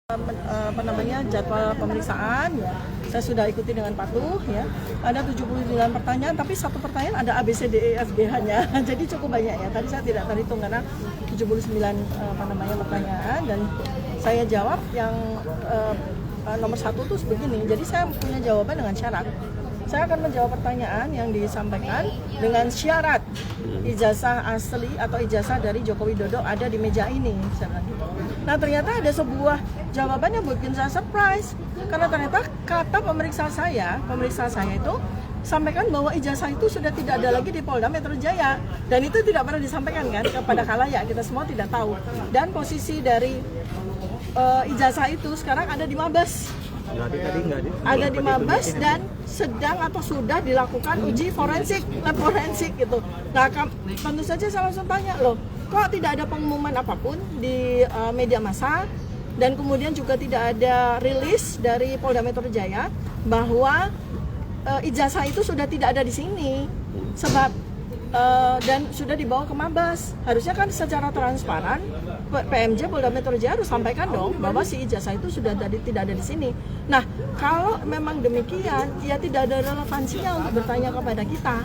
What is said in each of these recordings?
Jadwal pemeriksaan ya, saya sudah ikuti dengan patuh ya. Ada 79 pertanyaan, tapi satu pertanyaan ada A, B, C, D, E, F, G hanya. Jadi cukup banyak ya. Tadi saya tidak terhitung karena 79 pertanyaan dan saya jawab yang nomor satu tuh begini. Jadi saya punya jawaban dengan syarat. Saya akan menjawab pertanyaan yang disampaikan dengan syarat ijazah asli atau ijazah dari Joko Widodo ada di meja ini. Nah ternyata ada sebuah jawaban yang bikin saya surprise karena ternyata kata pemeriksa saya itu sampaikan bahwa ijazah itu sudah tidak ada lagi di Polda Metro Jaya dan itu tidak pernah disampaikan kan kepada khalayak, kita semua tidak tahu. Dan posisi dari ijazah itu sekarang ada di Mabes. Ada di Mabes dan sedang atau sudah dilakukan uji forensik, lab forensik gitu. Nah, tentu saja saya langsung tanya, loh, kok tidak ada pengumuman apapun di media massa dan kemudian juga tidak ada rilis dari Polda Metro Jaya bahwa ijazah itu sudah tidak ada di sini, sebab dan sudah dibawa ke Mabes. Harusnya kan secara transparan PMJ Polda Metro Jaya harus sampaikan dong bahwa si ijazah itu sudah tidak ada di sini. Nah, kalau memang demikian, ya tidak ada relevansinya untuk bertanya kepada kita.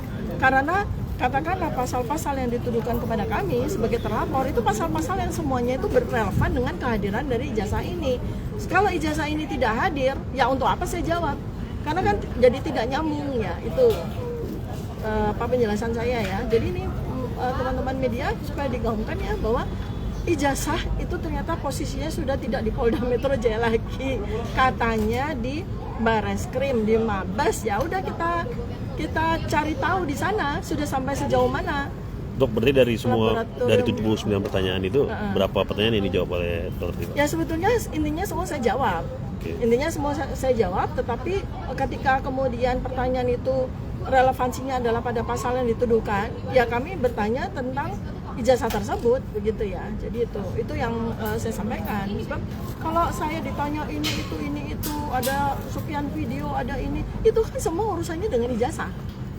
Karena katakanlah pasal-pasal yang dituduhkan kepada kami sebagai terlapor itu pasal-pasal yang semuanya itu berrelevan dengan kehadiran dari ijazah ini. Kalau ijazah ini tidak hadir, ya untuk apa saya jawab? Karena kan jadi tidak nyambung ya, itu penjelasan saya ya. Jadi ini teman-teman media supaya digaungkan ya bahwa ijazah itu ternyata posisinya sudah tidak di Polda Metro Jaya lagi, katanya di Bareskrim, di Mabes. Ya udah kita cari tahu di sana sudah sampai sejauh mana. Dok, berarti dari 79 pertanyaan itu berapa pertanyaan yang dijawab oleh Dr. Tifa? Ya sebetulnya intinya semua saya jawab. Intinya semua saya jawab, tetapi ketika kemudian pertanyaan itu relevansinya adalah pada pasal yang dituduhkan, ya kami bertanya tentang ijazah tersebut, begitu ya. Jadi itu yang saya sampaikan. Sebab kalau saya ditanya ini itu ada sekian video, ada ini, itu kan semua urusannya dengan ijazah.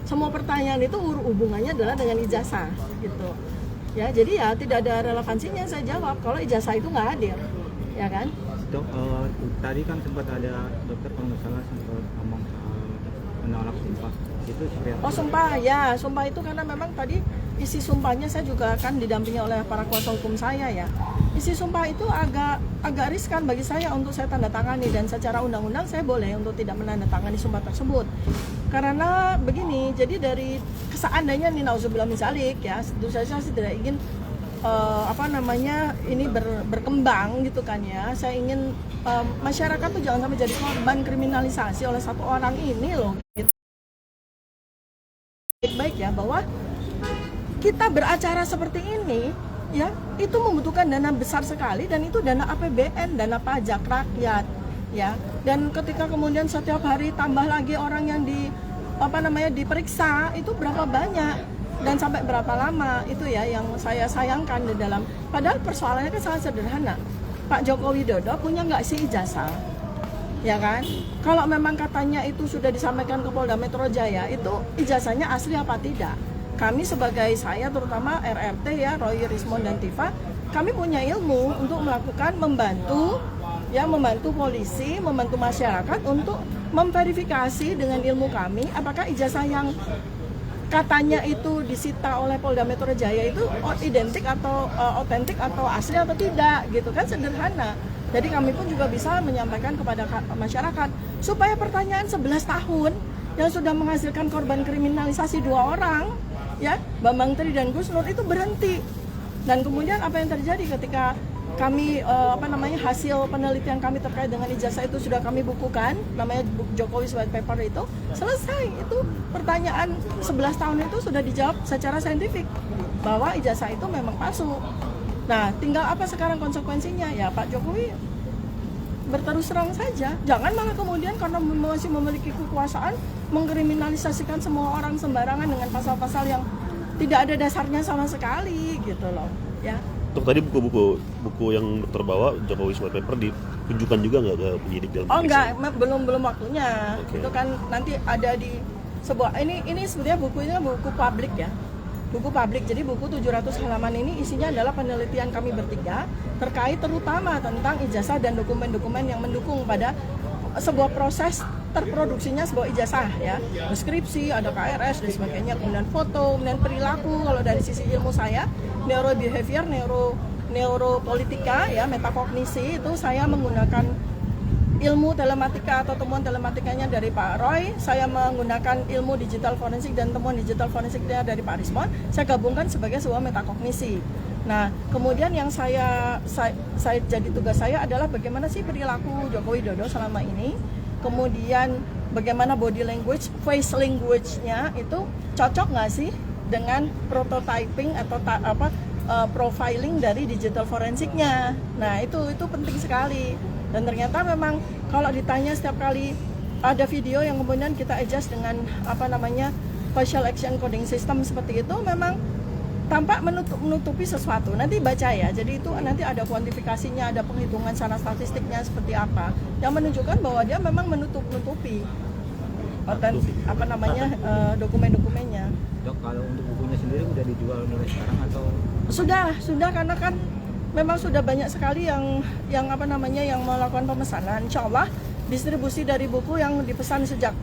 Semua pertanyaan itu hubungannya adalah dengan ijazah, gitu. Ya, jadi ya tidak ada relevansinya saya jawab kalau ijazah itu nggak hadir, ya kan? Dok, tadi kan sempat ada dokter kalau nggak salah sempat ngomong soal menolak sumpah. Itu seperti apa? Oh sumpah, ya sumpah itu karena memang tadi isi sumpahnya saya juga akan didampingi oleh para kuasa hukum saya ya. Isi sumpah itu agak riskan bagi saya untuk saya tanda tangani dan secara undang-undang saya boleh untuk tidak menandatangani sumpah tersebut. Karena begini, jadi dari seandainya nih nauzubillah min dzalik ya, tentu saja saya tidak ingin ini berkembang gitu kan ya. Saya ingin masyarakat tuh jangan sampai jadi korban kriminalisasi oleh satu orang ini loh. Baik ya bahwa kita beracara seperti ini ya itu membutuhkan dana besar sekali dan itu dana APBN, dana pajak rakyat ya. Dan ketika kemudian setiap hari tambah lagi orang yang diperiksa itu berapa banyak dan sampai berapa lama, itu ya yang saya sayangkan di dalam. Padahal persoalannya kan sangat sederhana. Pak Joko Widodo punya nggak sih ijazah? Ya kan? Kalau memang katanya itu sudah disampaikan ke Polda Metro Jaya, itu ijazahnya asli apa tidak? Kami sebagai saya terutama RRT ya, Roy, Rismond dan Tifa, kami punya ilmu untuk melakukan membantu polisi, membantu masyarakat untuk memverifikasi dengan ilmu kami apakah ijazah yang katanya itu disita oleh Polda Metro Jaya itu identik atau otentik atau asli atau tidak gitu kan, sederhana. Jadi kami pun juga bisa menyampaikan kepada masyarakat supaya pertanyaan 11 tahun yang sudah menghasilkan korban kriminalisasi 2 orang ya, Bambang Tri dan Gus Nur itu berhenti. Dan kemudian apa yang terjadi ketika kami hasil penelitian kami terkait dengan ijazah itu sudah kami bukukan, namanya Jokowi's White Paper, itu selesai. Itu pertanyaan 11 tahun itu sudah dijawab secara saintifik bahwa ijazah itu memang palsu. Nah, tinggal apa sekarang konsekuensinya? Ya Pak Jokowi berterus terang saja. Jangan malah kemudian karena masih memiliki kekuasaan mengkriminalisasikan semua orang sembarangan dengan pasal-pasal yang tidak ada dasarnya sama sekali gitu loh, ya. Untuk tadi buku yang dokter bawa, Jokowi's White Paper, ditunjukkan juga nggak ke penyidik dalam pemeriksaan? Oh enggak, belum waktunya. Okay. Itu kan nanti ada di sebuah, ini sebetulnya bukunya buku publik ya. buku publik. Jadi buku 700 halaman ini isinya adalah penelitian kami bertiga terkait terutama tentang ijazah dan dokumen-dokumen yang mendukung pada sebuah proses terproduksinya sebuah ijazah ya. Deskripsi, ada KRS dan sebagainya, kemudian foto, kemudian perilaku. Kalau dari sisi ilmu saya, neurobehavior, neuropolitika ya, metakognisi, itu saya menggunakan ilmu telematika atau temuan telematikanya dari Pak Roy, saya menggunakan ilmu digital forensik dan temuan digital forensiknya dari Pak Rismon, saya gabungkan sebagai sebuah metakognisi. Nah, kemudian yang saya jadi tugas saya adalah bagaimana sih perilaku Joko Widodo selama ini, kemudian bagaimana body language, face language-nya itu cocok nggak sih dengan prototyping atau profiling dari digital forensiknya. Nah, itu penting sekali. Dan ternyata memang kalau ditanya setiap kali ada video yang kemudian kita adjust dengan facial action coding system seperti itu, memang tampak menutupi sesuatu. Nanti baca ya. Jadi itu nanti ada kuantifikasinya, ada penghitungan secara statistiknya seperti apa yang menunjukkan bahwa dia memang menutupi dokumen-dokumennya. Dok, kalau untuk bukunya sendiri udah dijual mulai sekarang atau? Sudah karena kan memang sudah banyak sekali yang melakukan pemesanan. Insya Allah distribusi dari buku yang dipesan sejak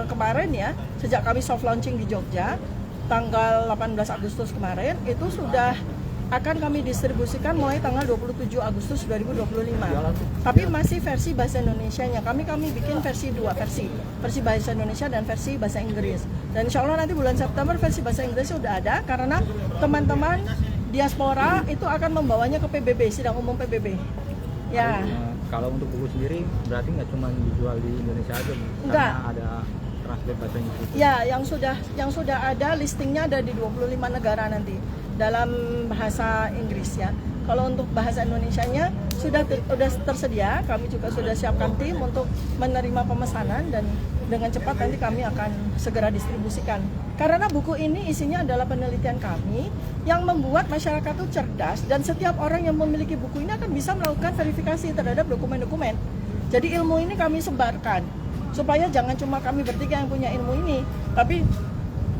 kemarin ya, sejak kami soft launching di Jogja tanggal 18 Agustus kemarin, itu sudah akan kami distribusikan mulai tanggal 27 Agustus 2025. Tapi masih versi bahasa Indonesianya. Kami bikin dua versi bahasa Indonesia dan versi bahasa Inggris. Dan insya Allah nanti bulan September versi bahasa Inggris sudah ada, karena teman-teman diaspora itu akan membawanya ke PBB, sidang umum PBB. Ya. Kalau untuk buku sendiri berarti nggak cuma dijual di Indonesia aja, enggak. Karena ada translate bahasa Inggris. Ya, yang sudah ada listingnya ada di 25 negara nanti dalam bahasa Inggris ya. Kalau untuk bahasa Indonesianya sudah tersedia, kami juga sudah siapkan tim untuk menerima pemesanan dan dengan cepat nanti kami akan segera distribusikan. Karena buku ini isinya adalah penelitian kami yang membuat masyarakat itu cerdas, dan setiap orang yang memiliki buku ini akan bisa melakukan verifikasi terhadap dokumen-dokumen. Jadi ilmu ini kami sebarkan supaya jangan cuma kami bertiga yang punya ilmu ini, tapi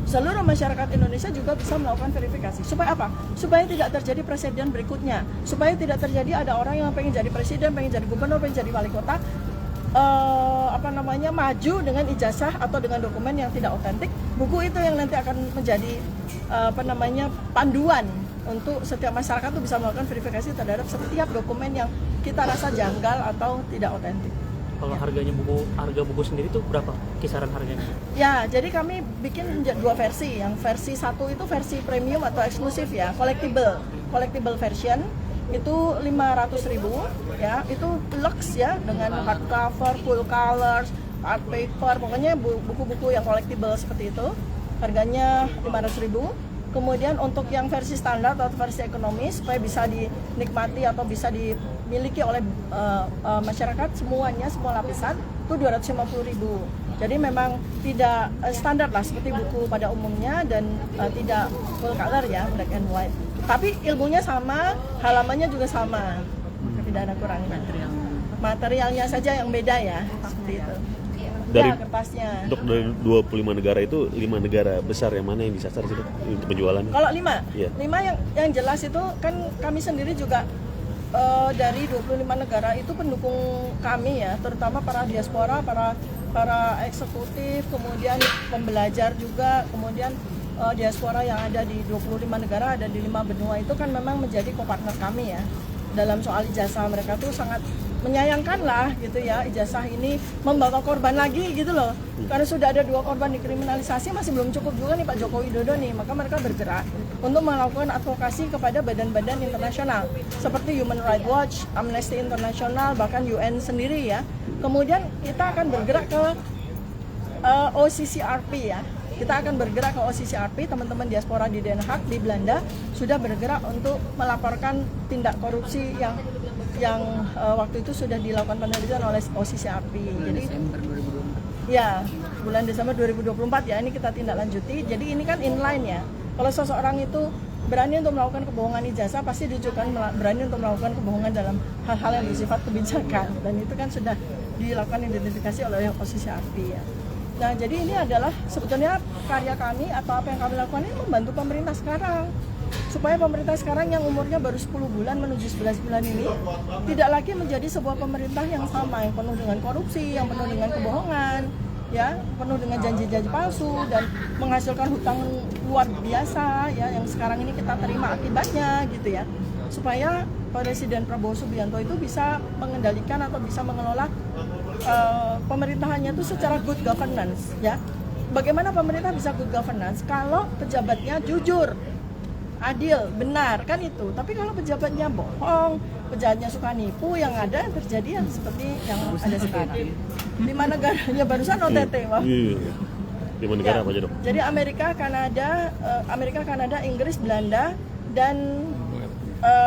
seluruh masyarakat Indonesia juga bisa melakukan verifikasi. Supaya apa? Supaya tidak terjadi presiden berikutnya. Supaya tidak terjadi ada orang yang pengen jadi presiden, pengen jadi gubernur, pengen jadi wali kota, maju dengan ijazah atau dengan dokumen yang tidak otentik. Buku itu yang nanti akan menjadi panduan untuk setiap masyarakat itu bisa melakukan verifikasi terhadap setiap dokumen yang kita rasa janggal atau tidak otentik. Kalau harga buku sendiri itu berapa kisaran harganya? Ya, jadi kami bikin dua versi. Yang versi satu itu versi premium atau eksklusif ya, collectible version itu 500.000 ya, itu lux ya, dengan hardcover, full colors, art paper, pokoknya buku-buku yang collectible seperti itu. Harganya 500.000. Kemudian untuk yang versi standar atau versi ekonomis supaya bisa dinikmati atau bisa dimiliki oleh masyarakat semuanya, semua lapisan, itu 250.000. Jadi memang tidak standar lah seperti buku pada umumnya dan tidak full color ya, black and white. Tapi ilmunya sama, halamannya juga sama. Tidak ada kurangnya. Materialnya saja yang beda ya, seperti itu. Dari kertasnya. Dok, dari 25 negara itu 5 negara besar yang mana yang disasar sih, Dok, untuk penjualannya? Kalau 5, Iya. 5 yang jelas itu kan kami sendiri juga dari 25 negara itu pendukung kami ya, terutama para diaspora, para eksekutif, kemudian pembelajar juga, kemudian diaspora yang ada di 25 negara, ada di 5 benua itu kan memang menjadi co-partner kami ya. Dalam soal ijazah mereka tuh sangat menyayangkan lah gitu ya, ijazah ini membawa korban lagi gitu loh. Karena sudah ada 2 korban dikriminalisasi, masih belum cukup juga nih Pak Joko Widodo nih, maka mereka bergerak untuk melakukan advokasi kepada badan-badan internasional seperti Human Rights Watch, Amnesty International, bahkan UN sendiri ya. Kemudian kita akan bergerak ke OCCRP ya. Kita akan bergerak ke OCCRP, teman-teman diaspora di Den Haag di Belanda sudah bergerak untuk melaporkan tindak korupsi yang waktu itu sudah dilakukan penelitian oleh OCCRP. Jadi ya, bulan Desember 2024 ya, ini kita tindak lanjuti. Jadi ini kan inline ya. Kalau seseorang itu berani untuk melakukan kebohongan ijazah, pasti ditunjukkan berani untuk melakukan kebohongan dalam hal-hal yang bersifat kebijakan. Dan itu kan sudah dilakukan identifikasi oleh OCCRP ya. Nah, jadi ini adalah sebetulnya karya kami atau apa yang kami lakukan ini membantu pemerintah sekarang. Supaya pemerintah sekarang yang umurnya baru 10 bulan menuju 11 bulan ini tidak lagi menjadi sebuah pemerintah yang sama, yang penuh dengan korupsi, yang penuh dengan kebohongan, ya, penuh dengan janji-janji palsu dan menghasilkan hutang luar biasa, ya, yang sekarang ini kita terima akibatnya, gitu ya. Supaya Presiden Prabowo Subianto itu bisa mengendalikan atau bisa mengelola pemerintahannya itu secara good governance, ya. Bagaimana pemerintah bisa good governance kalau pejabatnya jujur, adil, benar, kan itu. Tapi kalau pejabatnya bohong, pejabatnya suka nipu, yang ada terjadi yang seperti yang ada sekarang. 5 negaranya barusan OTT, wah. Iya. 5 negara apa aja dok? Jadi Amerika, Kanada, Inggris, Belanda, dan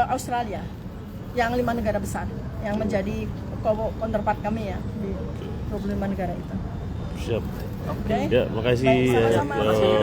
Australia, yang 5 negara besar yang menjadi counterpart kami ya di 25 negara itu. Siap. Oke. Ya, makasih. Baik, sama-sama. ya.